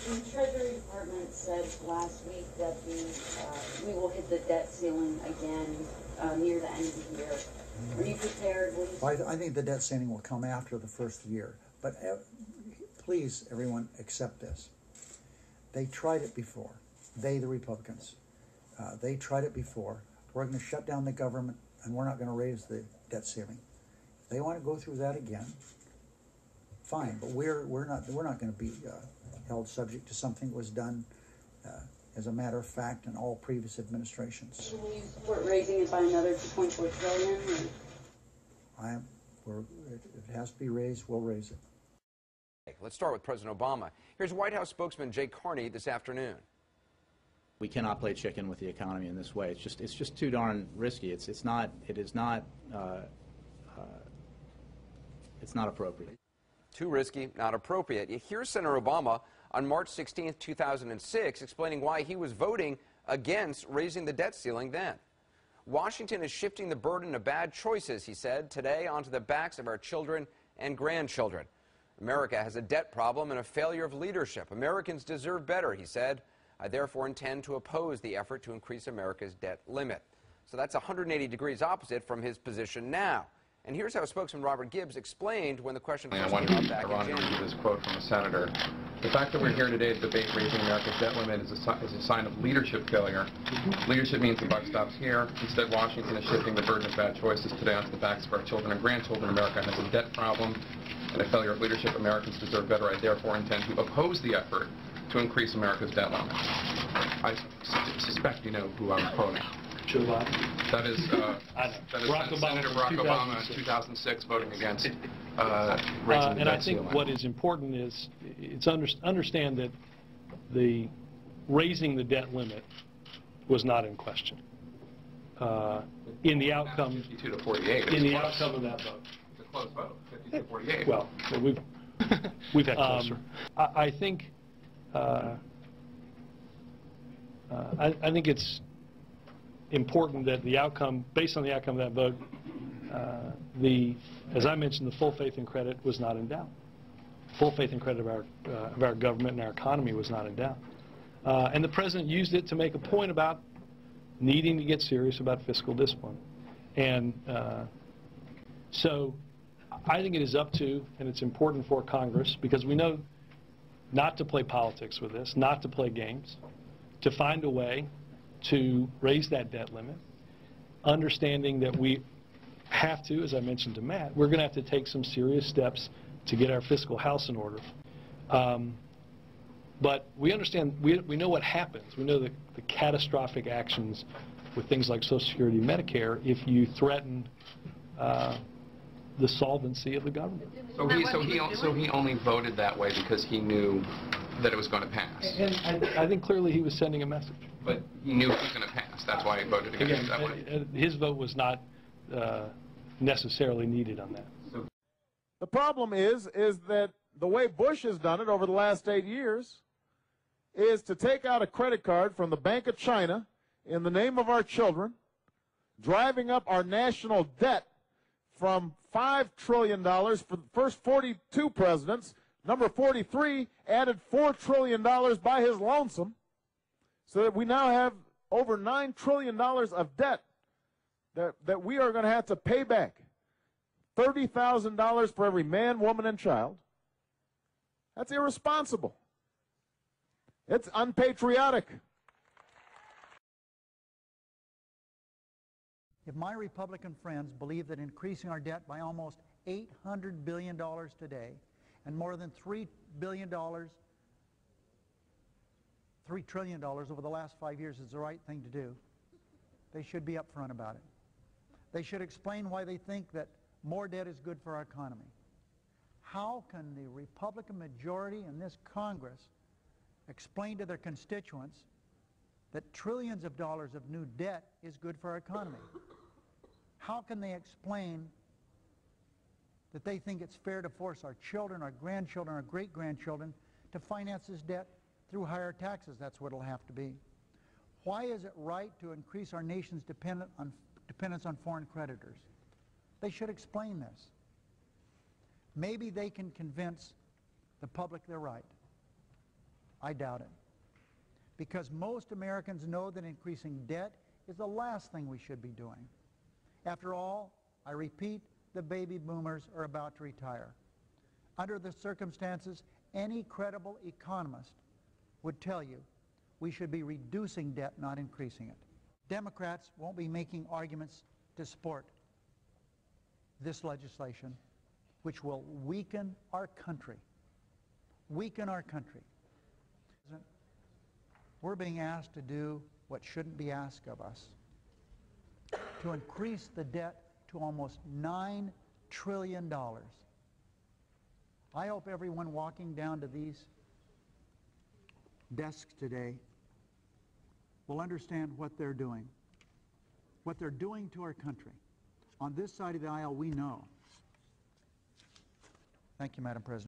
The Treasury Department said last week that we will hit the debt ceiling again near the end of the year. Are you prepared? Well, I think the debt ceiling will come after the first year. But please, everyone, accept this. They tried it before. They, the Republicans, they tried it before. We're going to shut down the government, and we're not going to raise the debt ceiling. If they want to go through that again, fine. But we're not going to be held subject to something that was done as a matter of fact in all previous administrations. Will you support raising it by another $2.4 trillion? If it has to be raised, we'll raise it. Let's start with President Obama. Here's White House spokesman Jay Carney this afternoon. We cannot play chicken with the economy in this way. It's just too darn risky. It is not appropriate. Too risky, not appropriate. Here's Senator Obama on March 16, 2006, explaining why he was voting against raising the debt ceiling then. Washington is shifting the burden of bad choices, he said, today onto the backs of our children and grandchildren. America has a debt problem and a failure of leadership. Americans deserve better, he said. I therefore intend to oppose the effort to increase America's debt limit. So that's 180 degrees opposite from his position now. And here's how spokesman Robert Gibbs explained when the question first came up back in January. This quote from a senator. The fact that we're here today to debate raising America's debt limit is a sign of leadership failure. Leadership means the buck stops here. Instead, Washington is shifting the burden of bad choices today onto the backs of our children and grandchildren. America has a debt problem and a failure of leadership. Americans deserve better. I therefore intend to oppose the effort to increase America's debt limit. I suspect you know who I'm quoting. Joe Biden. That is Senator Barack Obama in 2006 voting against raising the debt and I think ceiling. what is important is understand that the raising the debt limit was not in question in the outcome. 52 to 48. In the outcome of that vote. It's a close vote. 50 to 48. Well, we've had closer. I think I think it's important that the outcome, based on the outcome of that vote, as I mentioned, the full faith and credit was not in doubt. Full faith and credit of our government and our economy was not in doubt. And the president used it to make a point about needing to get serious about fiscal discipline. And so I think it is up to, and it's important for Congress, because we know not to play politics with this, not to play games, to find a way to raise that debt limit, understanding that we have to, as I mentioned to Matt, we're going to have to take some serious steps to get our fiscal house in order. But we understand, we know what happens. We know the catastrophic actions with things like Social Security and Medicare if you threaten the solvency of the government. So he only voted that way because he knew that it was going to pass. And I think clearly he was sending a message. But he knew it was going to pass. That's why he voted against it that way. His vote was not necessarily needed on that. The problem is that the way Bush has done it over the last 8 years is to take out a credit card from the Bank of China in the name of our children, driving up our national debt from $5 trillion for the first 42 presidents. Number 43 added $4 trillion by his lonesome, so that we now have over $9 trillion of debt that we are going to have to pay back. $30,000 for every man, woman, and child. That's irresponsible. It's unpatriotic. If my Republican friends believe that increasing our debt by almost $800 billion today and more than $3 trillion over the last 5 years is the right thing to do, they should be upfront about it. They should explain why they think that more debt is good for our economy. How can the Republican majority in this Congress explain to their constituents that trillions of dollars of new debt is good for our economy? How can they explain that they think it's fair to force our children, our grandchildren, our great-grandchildren to finance this debt through higher taxes? That's what it'll have to be. Why is it right to increase our nation's dependence on foreign creditors? They should explain this. Maybe they can convince the public they're right. I doubt it. Because most Americans know that increasing debt is the last thing we should be doing. After all, I repeat, the baby boomers are about to retire. Under the circumstances, any credible economist would tell you we should be reducing debt, not increasing it. Democrats won't be making arguments to support this legislation, which will weaken our country. Weaken our country. We're being asked to do what shouldn't be asked of us, to increase the debt to almost $9 trillion. I hope everyone walking down to these desks today will understand what they're doing to our country. On this side of the aisle, we know. Thank you, Madam President.